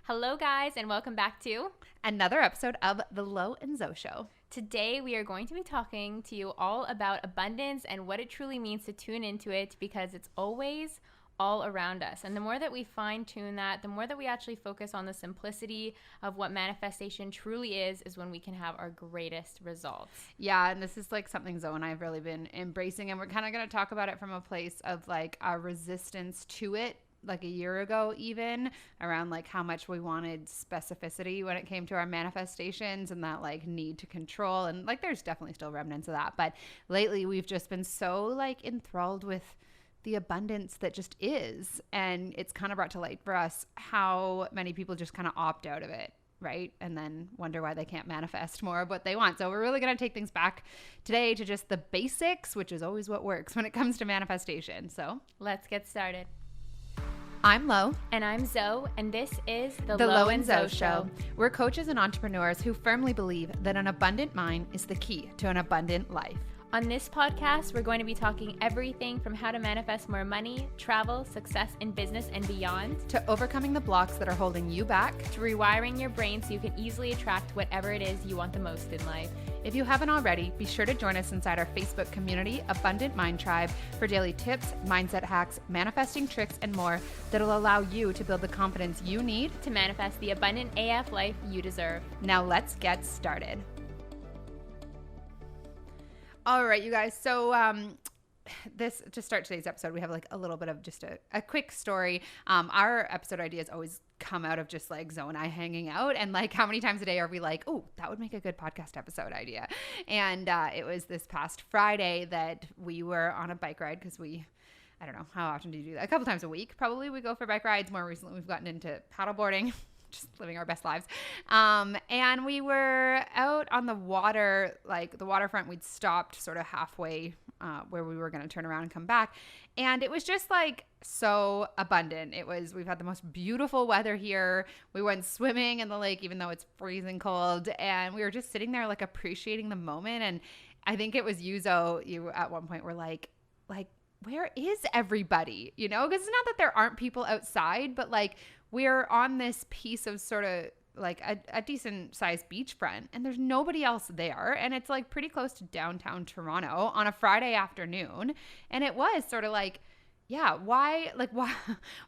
Hello, guys, and welcome back to another episode of The Lo and Zo Show. Today, we are going to be talking to you all about abundance and what it truly means to tune into it, because it's always all around us. And the more that we fine-tune that, the more that we actually focus on the simplicity of what manifestation truly is when we can have our greatest results. Yeah, and this is like something Zo and I have really been embracing, and we're kind of going to talk about it from a place of like our resistance to it, like a year ago even, around like how much we wanted specificity when it came to our manifestations and that like need to control. And like there's definitely still remnants of that, but lately we've just been so like enthralled with the abundance that just is, and it's kind of brought to light for us how many people just kind of opt out of it, right? And then wonder why they can't manifest more of what they want. So we're really going to take things back today to just the basics, which is always what works when it comes to manifestation. So let's get started. I'm Lo. And I'm Zo, and this is the Lo and Zo Show. We're coaches and entrepreneurs who firmly believe that an abundant mind is the key to an abundant life. On this podcast, we're going to be talking everything from how to manifest more money, travel, success in business, and beyond, to overcoming the blocks that are holding you back, to rewiring your brain so you can easily attract whatever it is you want the most in life. If you haven't already, be sure to join us inside our Facebook community, Abundant Mind Tribe, for daily tips, mindset hacks, manifesting tricks, and more that'll allow you to build the confidence you need to manifest the abundant AF life you deserve. Now let's get started. All right, you guys. So this, to start today's episode, we have like a little bit of just a quick story. Our episode ideas always come out of just like Zo and I hanging out, and like how many times a day are we like, oh, that would make a good podcast episode idea. And it was this past Friday that we were on a bike ride, because I don't know, how often do you do that? A couple times a week, probably, we go for bike rides. More recently, we've gotten into paddleboarding. Just living our best lives. And we were out on the water, like the waterfront. We'd stopped sort of halfway where we were going to turn around and come back. And it was just like so abundant. We've had the most beautiful weather here. We went swimming in the lake, even though it's freezing cold. And we were just sitting there like appreciating the moment. And I think it was you, Zo, you at one point were like, where is everybody? You know, because it's not that there aren't people outside, but like we're on this piece of sort of like a decent sized beachfront, and there's nobody else there. And it's like pretty close to downtown Toronto on a Friday afternoon. And it was sort of like, yeah, why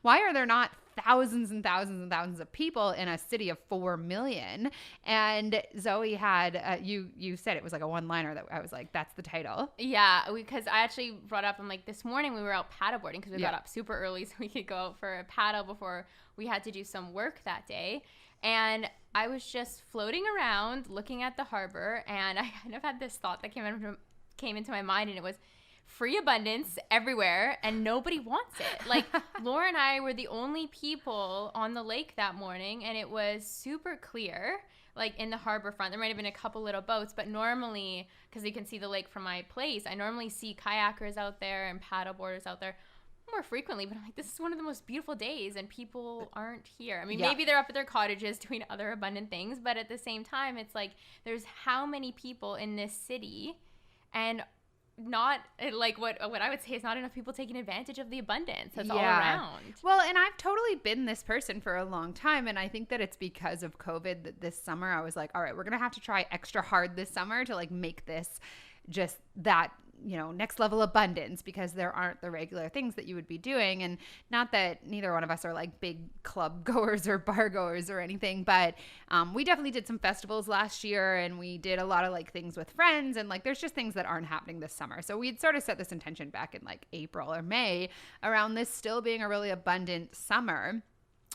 are there not thousands and thousands and thousands of people in a city of 4 million? And Zoe had, you said it was like a one-liner that I was like, that's the title. Yeah, because I actually brought up, I'm like, this morning we were out paddleboarding because we got up super early so we could go out for a paddle before we had to do some work that day. And I was just floating around looking at the harbor, and I kind of had this thought that came into my mind, and it was, free abundance everywhere, and nobody wants it. Like, Laura and I were the only people on the lake that morning, and it was super clear, like in the harbor front. There might have been a couple little boats, but normally, because you can see the lake from my place, I normally see kayakers out there and paddleboarders out there more frequently, but I'm like, this is one of the most beautiful days, and people aren't here. I mean, maybe they're up at their cottages doing other abundant things, but at the same time, it's like, there's how many people in this city, and not like what I would say is not enough people taking advantage of the abundance that's all around. Well, and I've totally been this person for a long time, and I think that it's because of COVID that this summer I was like, all right, we're gonna have to try extra hard this summer to like make this just that, you know, next level abundance, because there aren't the regular things that you would be doing. And not that neither one of us are like big club goers or bar goers or anything, but we definitely did some festivals last year, and we did a lot of like things with friends, and like there's just things that aren't happening this summer. So we'd sort of set this intention back in like April or May around this still being a really abundant summer.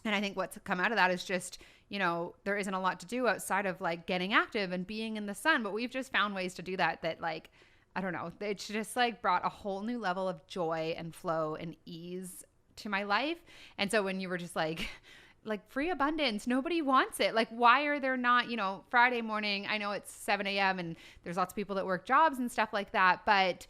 And I think what's come out of that is just, you know, there isn't a lot to do outside of like getting active and being in the sun, but we've just found ways to do that like, I don't know, it's just like brought a whole new level of joy and flow and ease to my life. And so when you were just like free abundance, nobody wants it. Like, why are there not, you know, Friday morning, I know it's 7 a.m. and there's lots of people that work jobs and stuff like that, but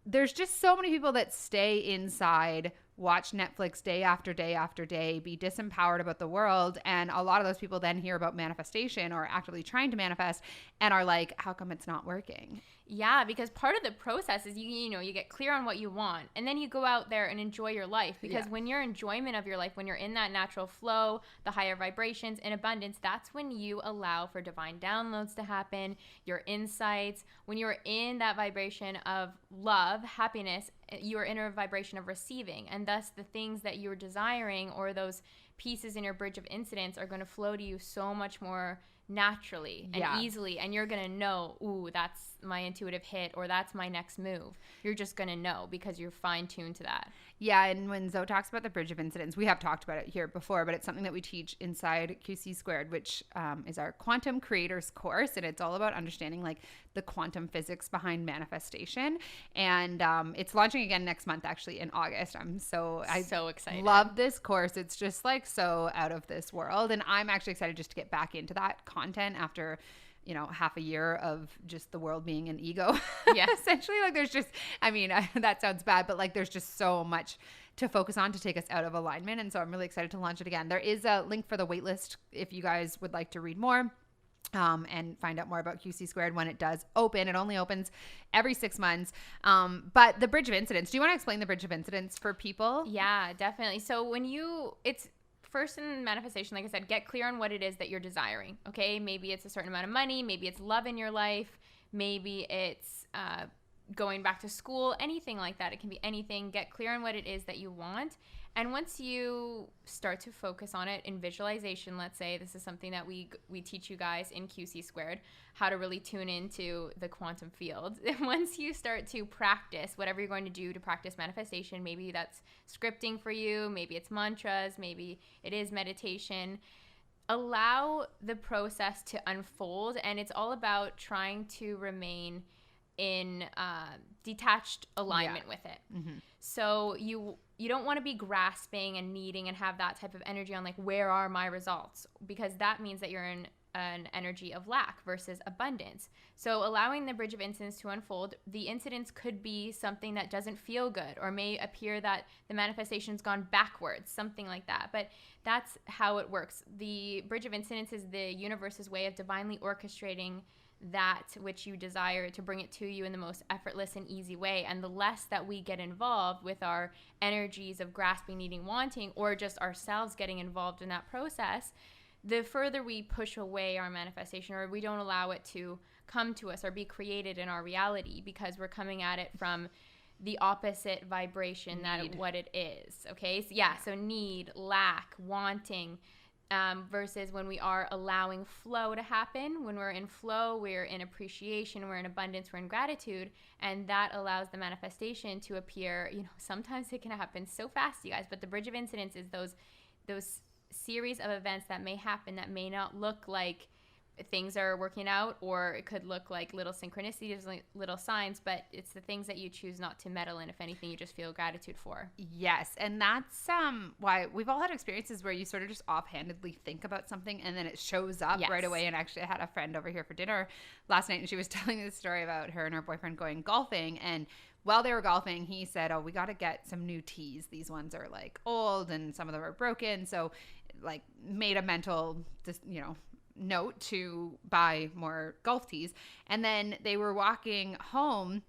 there's just so many people that stay inside, watch Netflix day after day after day, be disempowered about the world. And a lot of those people then hear about manifestation or actively trying to manifest and are like, how come it's not working? Yeah, because part of the process is you get clear on what you want, and then you go out there and enjoy your life. Because when your enjoyment of your life, when you're in that natural flow, the higher vibrations in abundance, that's when you allow for divine downloads to happen, your insights. When you're in that vibration of love, happiness, you are in a vibration of receiving, and thus the things that you're desiring or those pieces in your bridge of incidents are going to flow to you so much more naturally and easily, and you're gonna know, ooh, that's my intuitive hit, or that's my next move. You're just gonna know because you're fine-tuned to that. Yeah, and when Zoe talks about the bridge of incidents, we have talked about it here before, but it's something that we teach inside QC Squared, which is our quantum creators course, and it's all about understanding like the quantum physics behind manifestation. And it's launching again next month, actually in August. I'm so excited. Love this course. It's just like so out of this world, and I'm actually excited just to get back into that content after half a year of just the world being an ego. Yeah. Essentially, like there's just, that sounds bad, but like there's just so much to focus on to take us out of alignment. And so I'm really excited to launch it again. There is a link for the waitlist if you guys would like to read more and find out more about QC Squared when it does open. It only opens every 6 months. But the bridge of incidents, do you want to explain the bridge of incidents for people? Yeah, definitely. So it's first in manifestation, like I said, get clear on what it is that you're desiring. Okay, maybe it's a certain amount of money, maybe it's love in your life, maybe it's going back to school, anything like that. It can be anything. Get clear on what it is that you want. And once you start to focus on it in visualization, let's say this is something that we teach you guys in QC Squared, how to really tune into the quantum field. Once you start to practice whatever you're going to do to practice manifestation, maybe that's scripting for you, maybe it's mantras, maybe it is meditation. Allow the process to unfold, and it's all about trying to remain in detached alignment with it. Mm-hmm. So you don't want to be grasping and needing and have that type of energy on like, where are my results? Because that means that you're in an energy of lack versus abundance. So allowing the bridge of incidents to unfold, the incidents could be something that doesn't feel good, or may appear that the manifestation's gone backwards, something like that. But that's how it works. The bridge of incidents is the universe's way of divinely orchestrating that which you desire to bring it to you in the most effortless and easy way. And the less that we get involved with our energies of grasping, needing, wanting, or just ourselves getting involved in that process, the further we push away our manifestation, or we don't allow it to come to us or be created in our reality, because we're coming at it from the opposite vibration that what it is. Okay, so need, lack, wanting, versus when we are allowing flow to happen. When we're in flow, we're in appreciation, we're in abundance, we're in gratitude, and that allows the manifestation to appear. Sometimes it can happen so fast, you guys, but the bridge of incidents is those series of events that may happen that may not look like things are working out, or it could look like little synchronicities, like little signs, but it's the things that you choose not to meddle in. If anything, you just feel gratitude for. Yes, and that's why we've all had experiences where you sort of just offhandedly think about something and then it shows up right away. And actually, I had a friend over here for dinner last night, and she was telling me the story about her and her boyfriend going golfing, and while they were golfing, he said, we got to get some new tees. These ones are like old and some of them are broken. So like made a mental, note to buy more golf tees. And then they were walking home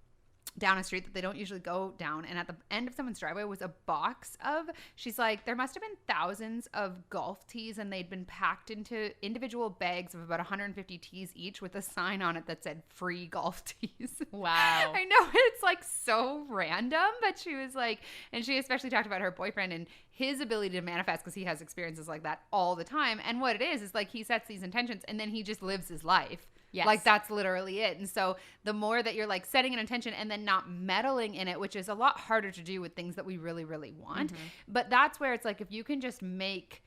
down a street that they don't usually go down, and at the end of someone's driveway was a box of, she's like, there must have been thousands of golf tees, and they'd been packed into individual bags of about 150 tees each with a sign on it that said free golf tees. Wow. I know, it's like so random, but she was like, and she especially talked about her boyfriend and his ability to manifest, because he has experiences like that all the time. And what it is like he sets these intentions and then he just lives his life. Yes. Like that's literally it. And so the more that you're like setting an intention and then not meddling in it, which is a lot harder to do with things that we really, really want. Mm-hmm. But that's where it's like, if you can just make,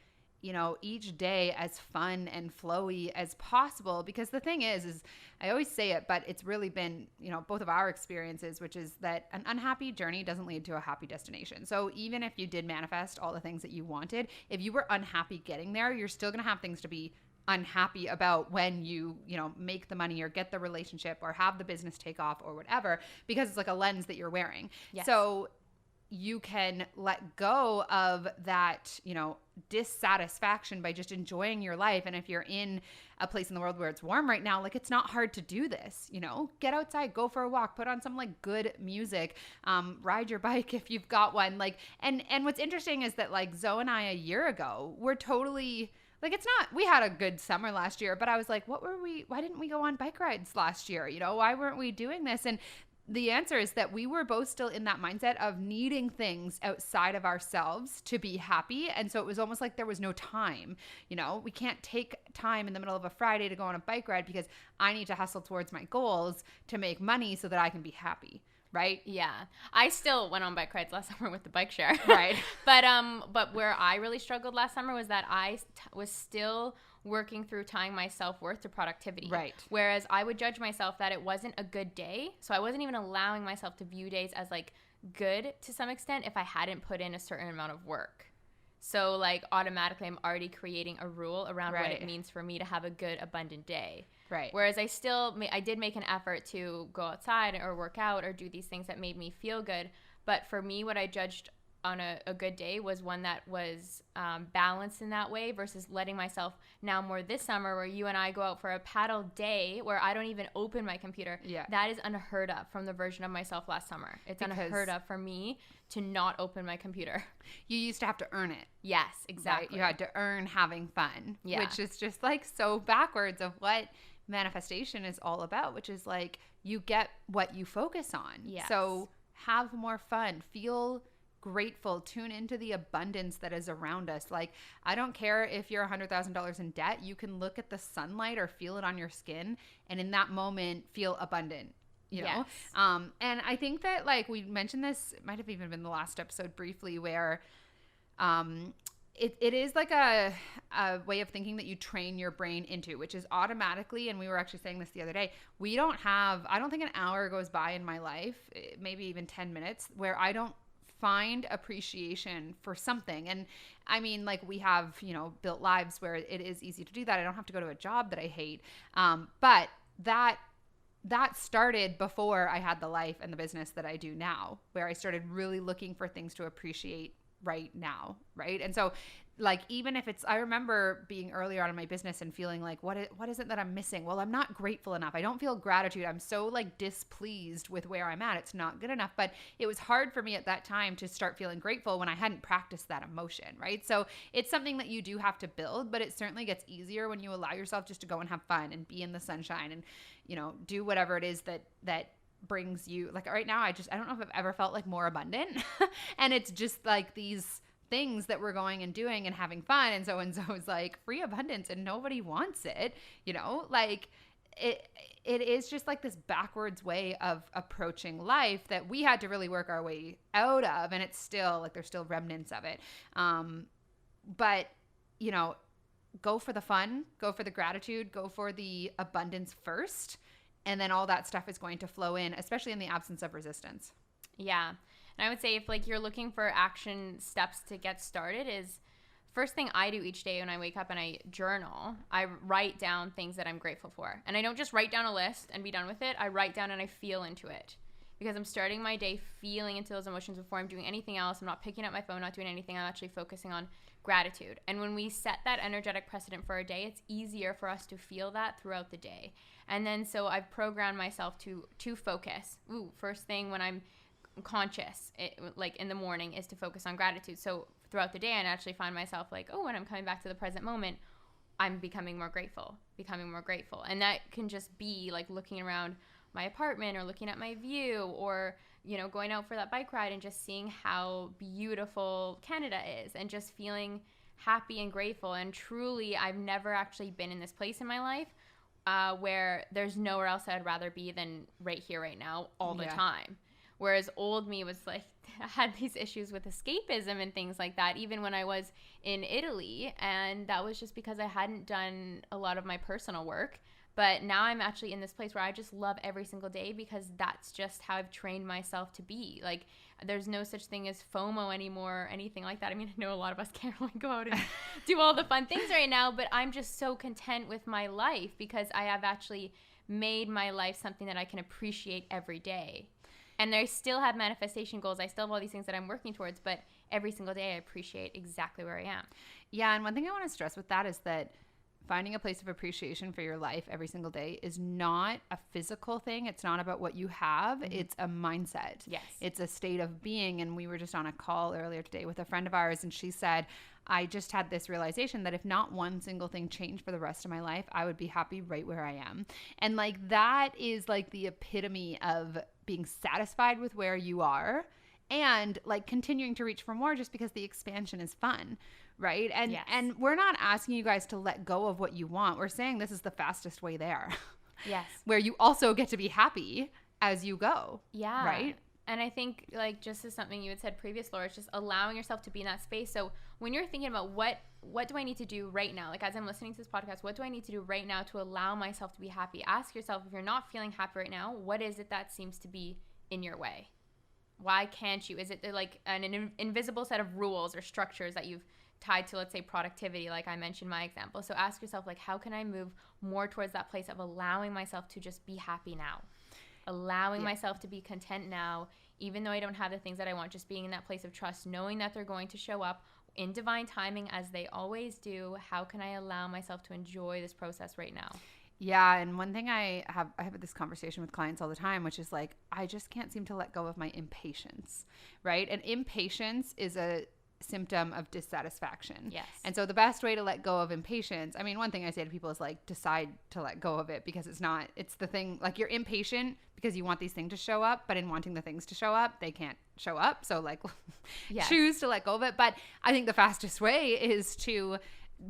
each day as fun and flowy as possible, because the thing is I always say it, but it's really been, both of our experiences, which is that an unhappy journey doesn't lead to a happy destination. So even if you did manifest all the things that you wanted, if you were unhappy getting there, you're still going to have things to be unhappy about when you make the money or get the relationship or have the business take off or whatever, because it's like a lens that you're wearing. Yes. So you can let go of that, dissatisfaction by just enjoying your life. And if you're in a place in the world where it's warm right now, like, it's not hard to do this, get outside, go for a walk, put on some like good music, ride your bike if you've got one. Like, and what's interesting is that like Zoe and I a year ago were totally like, it's not, we had a good summer last year, but I was like, why didn't we go on bike rides last year? Why weren't we doing this? And the answer is that we were both still in that mindset of needing things outside of ourselves to be happy. And so it was almost like there was no time. We can't take time in the middle of a Friday to go on a bike ride because I need to hustle towards my goals to make money so that I can be happy. Right? Yeah. I still went on bike rides last summer with the bike share. Right. But where I really struggled last summer was that I was still working through tying my self-worth to productivity. Right. Whereas I would judge myself that it wasn't a good day. So I wasn't even allowing myself to view days as like good to some extent if I hadn't put in a certain amount of work. So like automatically I'm already creating a rule around what it means for me to have a good, abundant day. Right. Whereas I did make an effort to go outside or work out or do these things that made me feel good. But for me, what I judged on a good day was one that was balanced in that way versus letting myself now more this summer where you and I go out for a paddle day where I don't even open my computer. Yeah. That is unheard of from the version of myself last summer. It's unheard of for me to not open my computer. You used to have to earn it. Yes, exactly. Right? You had to earn having fun, yeah. Which is just like so backwards of what manifestation is all about, which is like you get what you focus on. Yes. So have more fun, feel grateful, tune into the abundance that is around us. Like, I don't care if you're $100,000 in debt, you can look at the sunlight or feel it on your skin and in that moment feel abundant. Yes. And I think that like we mentioned this, it might have even been the last episode briefly, where it is like a way of thinking that you train your brain into, which is automatically, and we were actually saying this the other day, I don't think an hour goes by in my life, maybe even 10 minutes, where I don't find appreciation for something. And I mean, like we have, built lives where it is easy to do that. I don't have to go to a job that I hate. But that started before I had the life and the business that I do now, where I started really looking for things to appreciate right now. Right. And so like, even if I remember being earlier on in my business and feeling like, what is it that I'm missing? Well, I'm not grateful enough. I don't feel gratitude. I'm so like displeased with where I'm at. It's not good enough. But it was hard for me at that time to start feeling grateful when I hadn't practiced that emotion. Right. So it's something that you do have to build, but it certainly gets easier when you allow yourself just to go and have fun and be in the sunshine and, do whatever it is that brings you, like right now, I don't know if I've ever felt like more abundant. And it's just like these things that we're going and doing and having fun. And so it's like free abundance and nobody wants it, like it is just like this backwards way of approaching life that we had to really work our way out of. And it's still like, there's still remnants of it. But go for the fun, go for the gratitude, go for the abundance first. And then all that stuff is going to flow in, especially in the absence of resistance. Yeah. And I would say if like you're looking for action steps to get started is first thing I do each day when I wake up and I journal, I write down things that I'm grateful for. And I don't just write down a list and be done with it. I write down and I feel into it because I'm starting my day feeling into those emotions before I'm doing anything else. I'm not picking up my phone, not doing anything. I'm actually focusing on gratitude. And when we set that energetic precedent for our day, it's easier for us to feel that throughout the day. And then so I've programmed myself to focus. First thing when I'm conscious, like in the morning, is to focus on gratitude. So throughout the day, I actually find myself like, when I'm coming back to the present moment, I'm becoming more grateful. And that can just be like looking around my apartment or looking at my view or, going out for that bike ride and just seeing how beautiful Canada is and just feeling happy and grateful. And truly, I've never actually been in this place in my life where there's nowhere else I'd rather be than right here, right now, all the time. Whereas old me was like, I had these issues with escapism and things like that, even when I was in Italy. And that was just because I hadn't done a lot of my personal work. But now I'm actually in this place where I just love every single day because that's just how I've trained myself to be. Like, there's no such thing as FOMO anymore or anything like that. I mean, I know a lot of us can't really go out and do all the fun things right now, but I'm just so content with my life because I have actually made my life something that I can appreciate every day. And I still have manifestation goals. I still have all these things that I'm working towards, but every single day I appreciate exactly where I am. Yeah, and one thing I want to stress with that is that finding a place of appreciation for your life every single day is not a physical thing. It's not about what you have. Mm-hmm. It's a mindset. Yes. It's a state of being. And we were just on a call earlier today with a friend of ours, and she said, I just had this realization that if not one single thing changed for the rest of my life, I would be happy right where I am. And like that is like the epitome of being satisfied with where you are and like continuing to reach for more just because the expansion is fun. Right. And yes. and we're not asking you guys to let go of what you want. We're saying this is the fastest way there. Yes. Where you also get to be happy as you go. Yeah. Right. And I think like just as something you had said previous, Laura, it's just allowing yourself to be in that space. So when you're thinking about what do I need to do right now? Like as I'm listening to this podcast, what do I need to do right now to allow myself to be happy? Ask yourself, if you're not feeling happy right now, what is it that seems to be in your way? Why can't you? Is it like an invisible set of rules or structures that you've tied to, let's say, productivity, like I mentioned my example? So ask yourself, like, how can I move more towards that place of allowing myself to just be happy now? Allowing myself to be content now, even though I don't have the things that I want, just being in that place of trust, knowing that they're going to show up in divine timing as they always do. How can I allow myself to enjoy this process right now? Yeah, and one thing I have this conversation with clients all the time, which is like, I just can't seem to let go of my impatience, right? And impatience is a symptom of dissatisfaction. Yes. And so the best way to let go of impatience, I mean, one thing I say to people is like, decide to let go of it, because it's the thing, like you're impatient because you want these things to show up, but in wanting the things to show up, they can't show up. So like yes. choose to let go of it. But I think the fastest way is to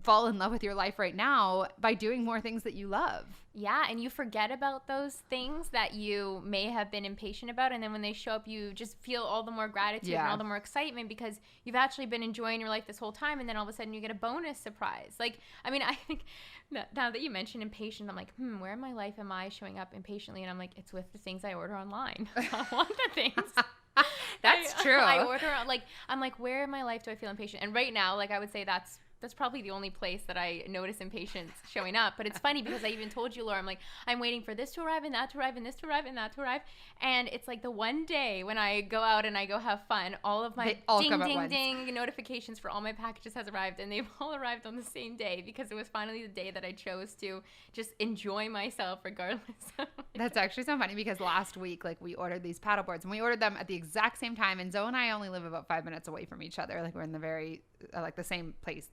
fall in love with your life right now by doing more things that you love. Yeah, and you forget about those things that you may have been impatient about, and then when they show up, you just feel all the more gratitude and all the more excitement because you've actually been enjoying your life this whole time, and then all of a sudden you get a bonus surprise. Like, I mean, I think now that you mentioned impatient, I'm like, where in my life am I showing up impatiently? And I'm like, it's with the things I order online. I want the things. That's true. I order, like, I'm like, where in my life do I feel impatient? And right now, like, I would say that's probably the only place that I notice impatience showing up. But it's funny because I even told you, Laura, I'm like, I'm waiting for this to arrive and that to arrive and this to arrive and that to arrive. And it's like the one day when I go out and I go have fun, all of my ding notifications for all my packages has arrived, and they've all arrived on the same day because it was finally the day that I chose to just enjoy myself regardless of That's actually so funny because last week, like, we ordered these paddle boards and we ordered them at the exact same time. And Zoe and I only live about 5 minutes away from each other. Like, we're in the very like the same place,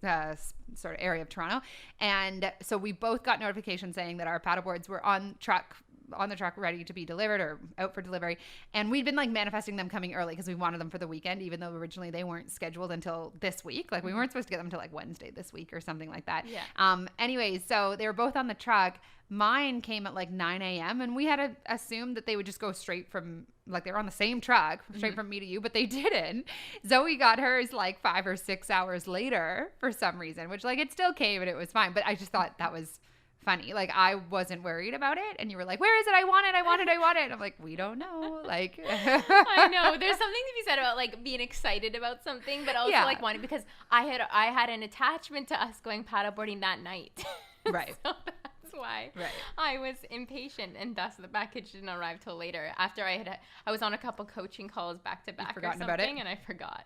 sort of area of Toronto. And so we both got notifications saying that our paddle boards were on the truck ready to be delivered or out for delivery. And we'd been like manifesting them coming early because we wanted them for the weekend, even though originally they weren't scheduled until this week. Like, we weren't supposed to get them until like Wednesday this week or something like that. Yeah. Anyways, so they were both on the truck. Mine came at like 9 a.m. and we had assumed that they would just go straight from, like, they were on the same truck straight from me to you, but they didn't. Zoe got hers like 5 or 6 hours later for some reason, which, like, it still came and it was fine. But I just thought that was funny. Like, I wasn't worried about it. And you were like, where is it? I want it. And I'm like, we don't know. Like, I know. There's something to be said about like being excited about something, but also like wanting, because I had an attachment to us going paddleboarding that night. Right. So that's why I was impatient, and thus the package didn't arrive till later after I was on a couple coaching calls back to back or something, about it. And I forgot.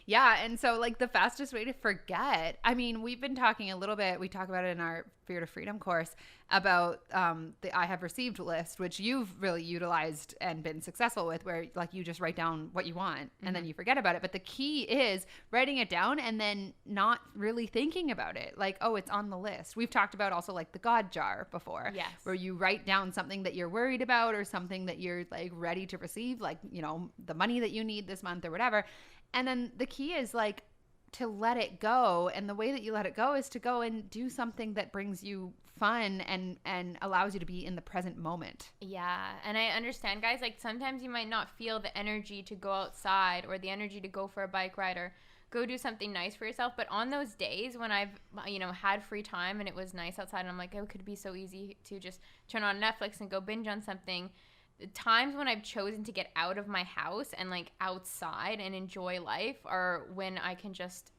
Yeah, and so like the fastest way to forget, I mean, we've been talking a little bit, we talk about it in our Fear to Freedom course about the I have received list, which you've really utilized and been successful with, where like you just write down what you want and then you forget about it. But the key is writing it down and then not really thinking about it. Like, oh, it's on the list. We've talked about also like the God jar before, yes, where you write down something that you're worried about or something that you're like ready to receive, like, you know, the money that you need this month or whatever. And then the key is like to let it go. And the way that you let it go is to go and do something that brings you fun and allows you to be in the present moment. Yeah. And I understand, guys, like sometimes you might not feel the energy to go outside or the energy to go for a bike ride or go do something nice for yourself. But on those days when I've, you know, had free time and it was nice outside and I'm like, oh, it could be so easy to just turn on Netflix and go binge on something. The times when I've chosen to get out of my house and like outside and enjoy life are when I can just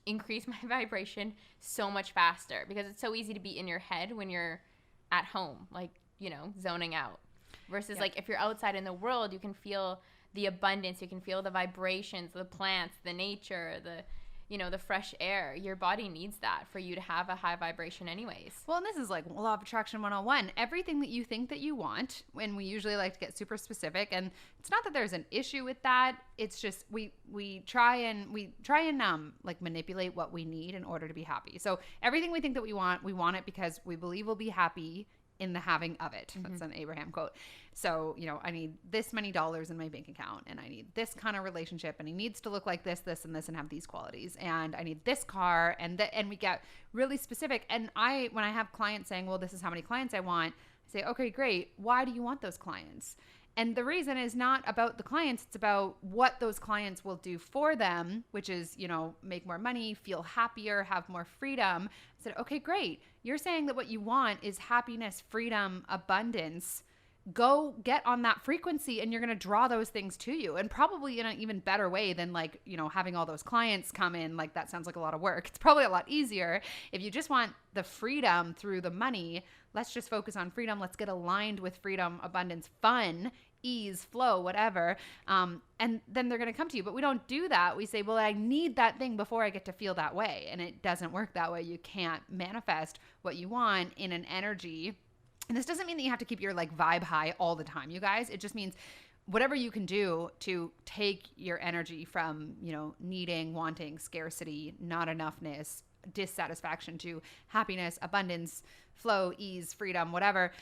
increase my vibration so much faster, because it's so easy to be in your head when you're at home, like, you know, zoning out. versus like if you're outside in the world, you can feel the abundance, you can feel the vibrations, the plants, the nature, the the fresh air. Your body needs that for you to have a high vibration anyways. Well, and this is like law of attraction 101. Everything that you think that you want, when we usually like to get super specific, and it's not that there's an issue with that. It's just we try and like manipulate what we need in order to be happy. So everything we think that we want it because we believe we'll be happy in the having of it. That's an Abraham quote. So, I need this many dollars in my bank account, and I need this kind of relationship, and he needs to look like this, this, and this, and have these qualities. And I need this car, and we get really specific. And when I have clients saying, well, this is how many clients I want, I say, okay, great. Why do you want those clients? And the reason is not about the clients. It's about what those clients will do for them, which is, make more money, feel happier, have more freedom. I said, okay, great. You're saying that what you want is happiness, freedom, abundance. Go get on that frequency and you're going to draw those things to you, and probably in an even better way than like, having all those clients come in. Like that sounds like a lot of work. It's probably a lot easier if you just want the freedom through the money. Let's just focus on freedom. Let's get aligned with freedom, abundance, fun, ease, flow, whatever. And then they're going to come to you. But we don't do that. We say, well, I need that thing before I get to feel that way. And it doesn't work that way. You can't manifest what you want in an energy. And this doesn't mean that you have to keep your like vibe high all the time, you guys. It just means whatever you can do to take your energy from, needing, wanting, scarcity, not enoughness, dissatisfaction to happiness, abundance, flow, ease, freedom, whatever.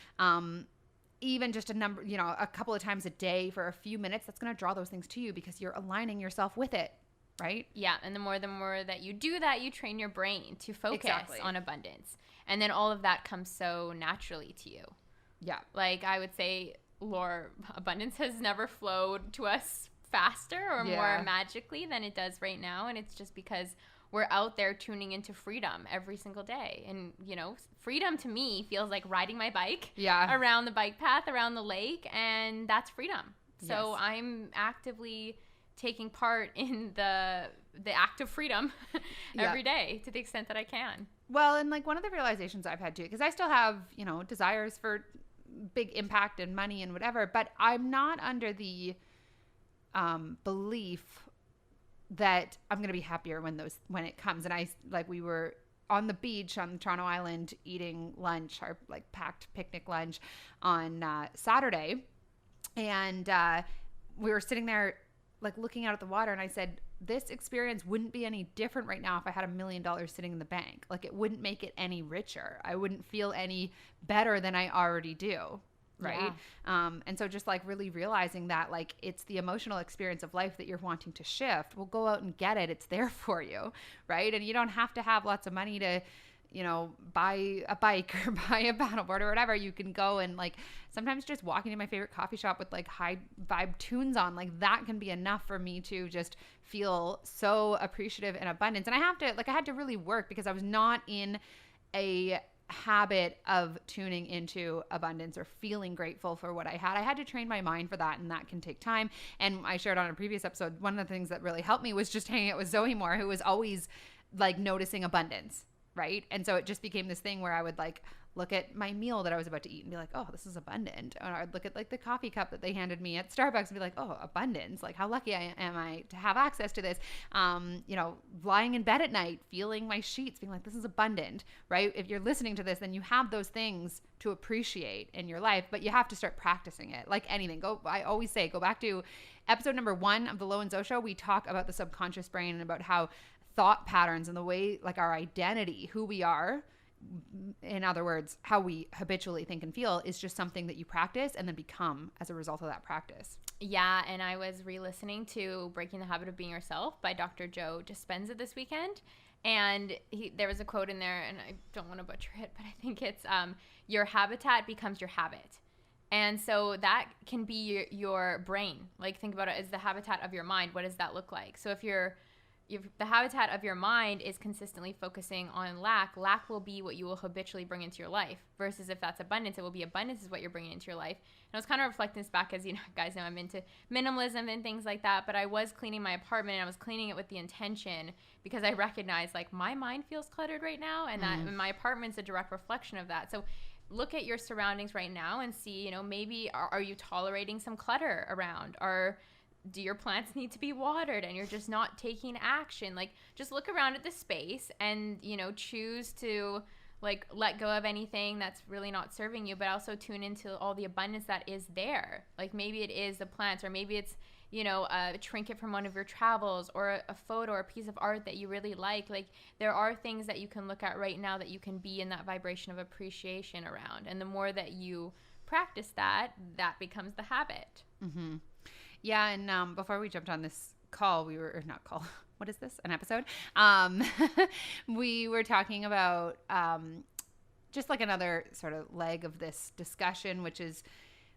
Even just a couple of times a day for a few minutes, that's going to draw those things to you because you're aligning yourself with it. Right? Yeah. And the more that you do that, you train your brain to focus on abundance. And then all of that comes so naturally to you. Yeah. Like I would say, Laura, abundance has never flowed to us faster or more magically than it does right now. And it's just because we're out there tuning into freedom every single day. And, freedom to me feels like riding my bike around the bike path, around the lake. And that's freedom. So I'm actively taking part in the act of freedom every day to the extent that I can. Well, and like one of the realizations I've had too, because I still have, desires for big impact and money and whatever, but I'm not under the belief that I'm going to be happier when it comes. And we were on the beach on Toronto Island eating lunch, our like packed picnic lunch on Saturday. And we were sitting there like looking out at the water, and I said, this experience wouldn't be any different right now if I had $1 million sitting in the bank. Like it wouldn't make it any richer. I wouldn't feel any better than I already do. Right. Yeah. And so just like really realizing that like it's the emotional experience of life that you're wanting to shift. Well, go out and get it. It's there for you. Right. And you don't have to have lots of money to, buy a bike or buy a paddleboard or whatever. You can go and like sometimes just walking to my favorite coffee shop with like high vibe tunes on, like that can be enough for me to just feel so appreciative and abundance. And I had to really work because I was not in a habit of tuning into abundance or feeling grateful for what I had. I had to train my mind for that, and that can take time. And I shared on a previous episode, one of the things that really helped me was just hanging out with Zoe more, who was always like noticing abundance. Right. And so it just became this thing where I would like look at my meal that I was about to eat and be like, oh, this is abundant. Or I'd look at like the coffee cup that they handed me at Starbucks and be like, oh, abundance. Like how lucky am I to have access to this? Lying in bed at night, feeling my sheets, being like, this is abundant. Right. If you're listening to this, then you have those things to appreciate in your life, but you have to start practicing it like anything. I always say, go back to episode number 1 of the Lo and Zo Show. We talk about the subconscious brain and about how thought patterns and the way like our identity, who we are, in other words, how we habitually think and feel, is just something that you practice and then become as a result of that practice. Yeah, and I was re-listening to Breaking the Habit of Being Yourself by Dr. Joe Dispenza this weekend, and there was a quote in there, and I don't want to butcher it, but I think it's your habitat becomes your habit. And so that can be your brain. Like think about it as the habitat of your mind. What does that look like? So if the habitat of your mind is consistently focusing on lack will be what you will habitually bring into your life, versus if that's abundance, it will be abundance is what you're bringing into your life. And I was kind of reflecting this back as, guys know I'm into minimalism and things like that, but I was cleaning my apartment and I was cleaning it with the intention because I recognized like my mind feels cluttered right now, and that and my apartment's a direct reflection of that. So look at your surroundings right now and see, you know, maybe are you tolerating some clutter around? Do your plants need to be watered and you're just not taking action? Like, just look around at the space and, you know, choose to like let go of anything that's really not serving you, but also tune into all the abundance that is there. Like, maybe it is the plants, or maybe it's, you know, a trinket from one of your travels, or a photo or a piece of art that you really like. Like, there are things that you can look at right now that you can be in that vibration of appreciation around. And the more that you practice that, that becomes the habit. Mm-hmm. Yeah. And before we jumped on this call, or not call, what is this? An episode? We were talking about just like another sort of leg of this discussion, which is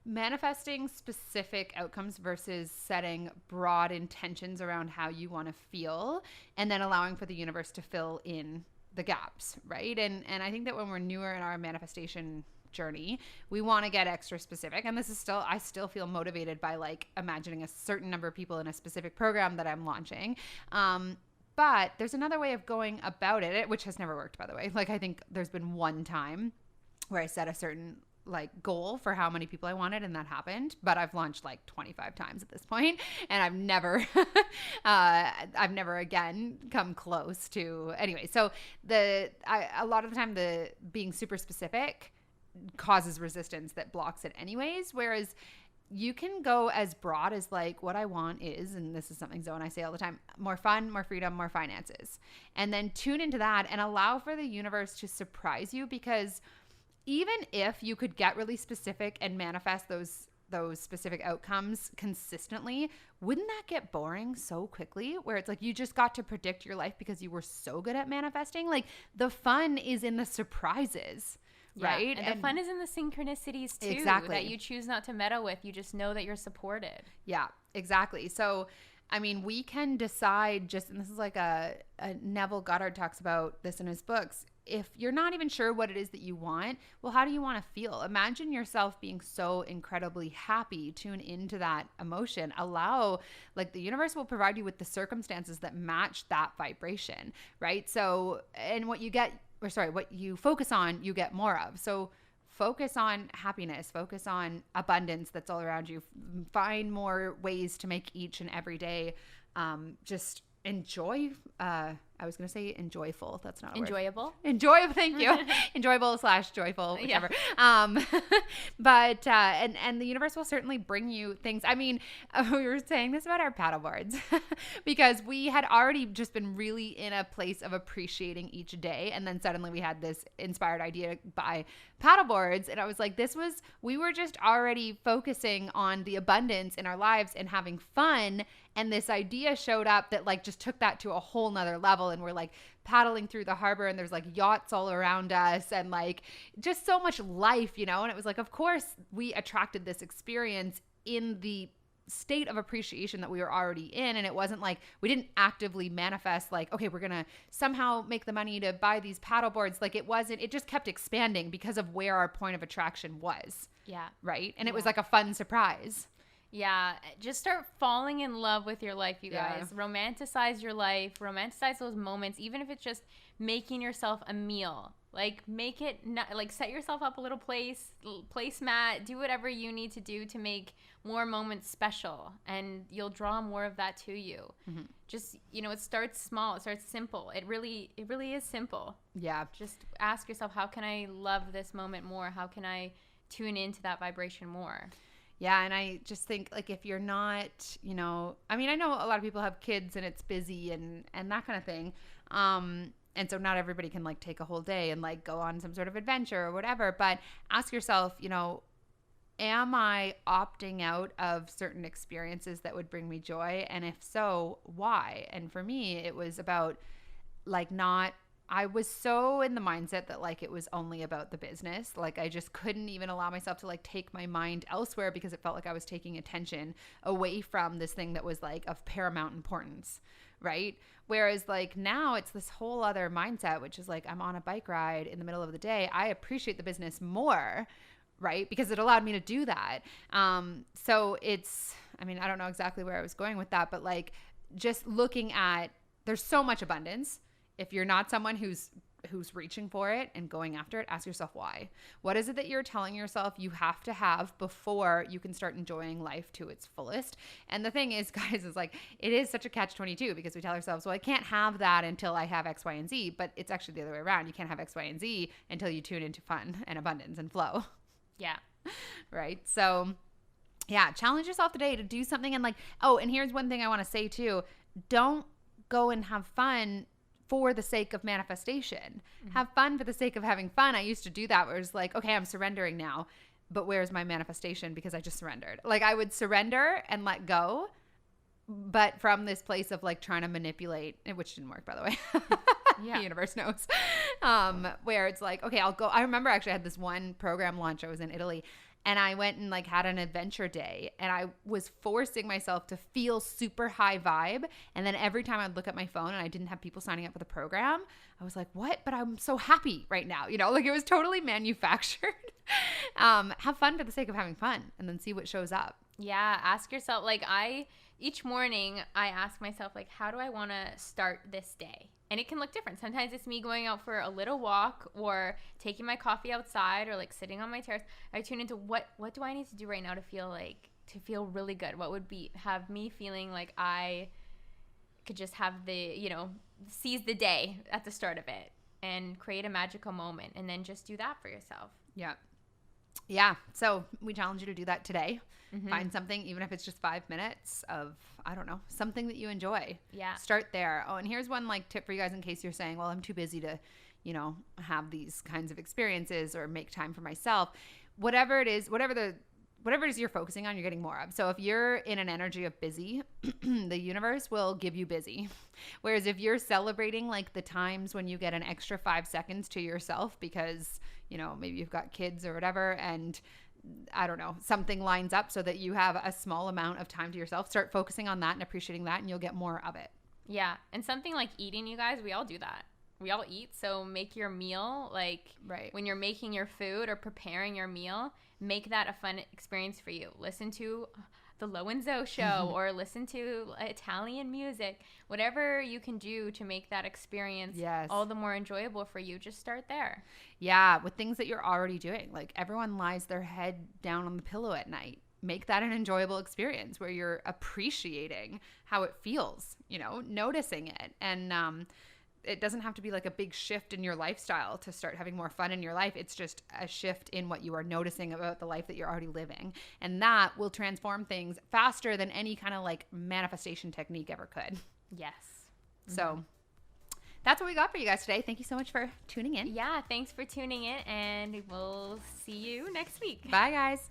manifesting specific outcomes versus setting broad intentions around how you want to feel, and then allowing for the universe to fill in the gaps, right? And I think that when we're newer in our manifestation journey, we want to get extra specific. And this is still, I still feel motivated by like imagining a certain number of people in a specific program that I'm launching. But there's another way of going about it, which has never worked, by the way. Like, I think there's been one time where I set a certain like goal for how many people I wanted, and that happened. But I've launched like 25 times at this point, and I've never again come close to. Anyway, so a lot of the time the being super specific causes resistance that blocks it anyways. Whereas you can go as broad as like, what I want is, and this is something Zoe and I say all the time, more fun, more freedom, more finances. And then tune into that and allow for the universe to surprise you, because even if you could get really specific and manifest those specific outcomes consistently, wouldn't that get boring so quickly, where it's like you just got to predict your life because you were so good at manifesting? Like, the fun is in the surprises. Yeah, right? And the fun is in the synchronicities too, exactly, that you choose not to meddle with. You just know that you're supported. Yeah, exactly. So, I mean, we can decide just, and this is like a Neville Goddard talks about this in his books. If you're not even sure what it is that you want, well, how do you want to feel? Imagine yourself being so incredibly happy. Tune into that emotion. Allow, like, the universe will provide you with the circumstances that match that vibration, right? So, and what you focus on, you get more of. So focus on happiness, focus on abundance that's all around you. Find more ways to make each and every day just enjoy. I was going to say enjoyful. That's not a enjoyable. Word. Enjoyable. Thank you. Enjoyable/joyful, whichever. Yeah. But the universe will certainly bring you things. I mean, we were saying this about our paddle boards because we had already just been really in a place of appreciating each day. And then suddenly we had this inspired idea to buy paddle boards. And I was like, we were just already focusing on the abundance in our lives and having fun. And this idea showed up that like just took that to a whole nother level. And we're like paddling through the harbor and there's like yachts all around us and like just so much life, you know? And it was like, of course we attracted this experience in the state of appreciation that we were already in. And it wasn't like we didn't actively manifest like, okay, we're going to somehow make the money to buy these paddle boards. Like, it just kept expanding because of where our point of attraction was. Yeah. Right. And it was like a fun surprise. Yeah, just start falling in love with your life, you guys. Yeah. Romanticize your life. Romanticize those moments, even if it's making yourself a meal. Like, make it like set yourself up a little placemat. Do whatever you need to do to make more moments special, and you'll draw more of that to you. Mm-hmm. Just, it starts small. It starts simple. It really is simple. Yeah. Just ask yourself, how can I love this moment more? How can I tune into that vibration more? Yeah, and I just think, like, if you're not, I mean, I know a lot of people have kids and it's busy and that kind of thing. And so not everybody can, like, take a whole day and, like, go on some sort of adventure or whatever. But ask yourself, am I opting out of certain experiences that would bring me joy? And if so, why? And for me, it was about, like, I was so in the mindset that like it was only about the business. Like, I just couldn't even allow myself to like take my mind elsewhere because it felt like I was taking attention away from this thing that was like of paramount importance, right? Whereas like now it's this whole other mindset, which is like, I'm on a bike ride in the middle of the day. I appreciate the business more, right? Because it allowed me to do that. So I don't know exactly where I was going with that, but like just looking at, there's so much abundance. If you're not someone who's who's reaching for it and going after it, ask yourself why. What is it that you're telling yourself you have to have before you can start enjoying life to its fullest? And the thing is, guys, is like, it is such a catch-22 because we tell ourselves, well, I can't have that until I have X, Y, and Z. But it's actually the other way around. You can't have X, Y, and Z until you tune into fun and abundance and flow. Yeah. Right? So yeah, challenge yourself today to do something. And like, oh, and here's one thing I want to say too. Don't go and have fun for the sake of manifestation. Have fun for the sake of having fun. I used to do that where it's like, okay, I'm surrendering now, but where's my manifestation? Because I just surrendered. Like I would surrender and let go, but from this place of like trying to manipulate, which didn't work, by the way. Yeah. The universe knows. Where it's like, okay, I'll go. I remember actually I had this one program launch. I was in Italy. And I went and like had an adventure day and I was forcing myself to feel super high vibe. And then every time I'd look at my phone and I didn't have people signing up for the program, I was like, what? But I'm so happy right now. You know, like it was totally manufactured. Have fun for the sake of having fun and then see what shows up. Yeah. Ask yourself, like each morning I ask myself, like, how do I want to start this day? And it can look different. Sometimes it's me going out for a little walk or taking my coffee outside or like sitting on my terrace. I tune into what do I need to do right now to feel really good? What would have me feeling like I could just have seize the day at the start of it and create a magical moment and then just do that for yourself. Yeah. Yeah. So we challenge you to do that today. Find something, even if it's just 5 minutes of, I don't know, something that you enjoy. Yeah. Start there. Oh, and here's one like tip for you guys in case you're saying, well, I'm too busy to, have these kinds of experiences or make time for myself. Whatever it is you're focusing on, you're getting more of. So if you're in an energy of busy, the universe will give you busy. Whereas if you're celebrating like the times when you get an extra 5 seconds to yourself because, maybe you've got kids or whatever, and I don't know, something lines up so that you have a small amount of time to yourself, start focusing on that and appreciating that and you'll get more of it. Yeah. And something like eating, you guys, we all do that. We all eat. So make your meal, like when you're making your food or preparing your meal, make that a fun experience for you. Listen to the Lo and Zoe show or listen to Italian music, whatever you can do to make that experience all the more enjoyable for you. Just start there. Yeah. With things that you're already doing. Like everyone lies their head down on the pillow at night. Make that an enjoyable experience where you're appreciating how it feels, noticing it. And, it doesn't have to be like a big shift in your lifestyle to start having more fun in your life. It's just a shift in what you are noticing about the life that you're already living. And that will transform things faster than any kind of like manifestation technique ever could. Yes. So that's what we got for you guys today. Thank you so much for tuning in. Yeah, thanks for tuning in and we'll see you next week. Bye, guys.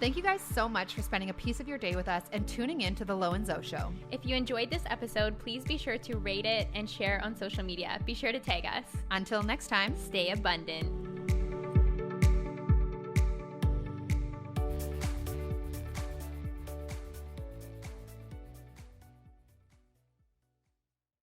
Thank you guys so much for spending a piece of your day with us and tuning in to the Lo and Zoe Show. If you enjoyed this episode, please be sure to rate it and share on social media. Be sure to tag us. Until next time, stay abundant.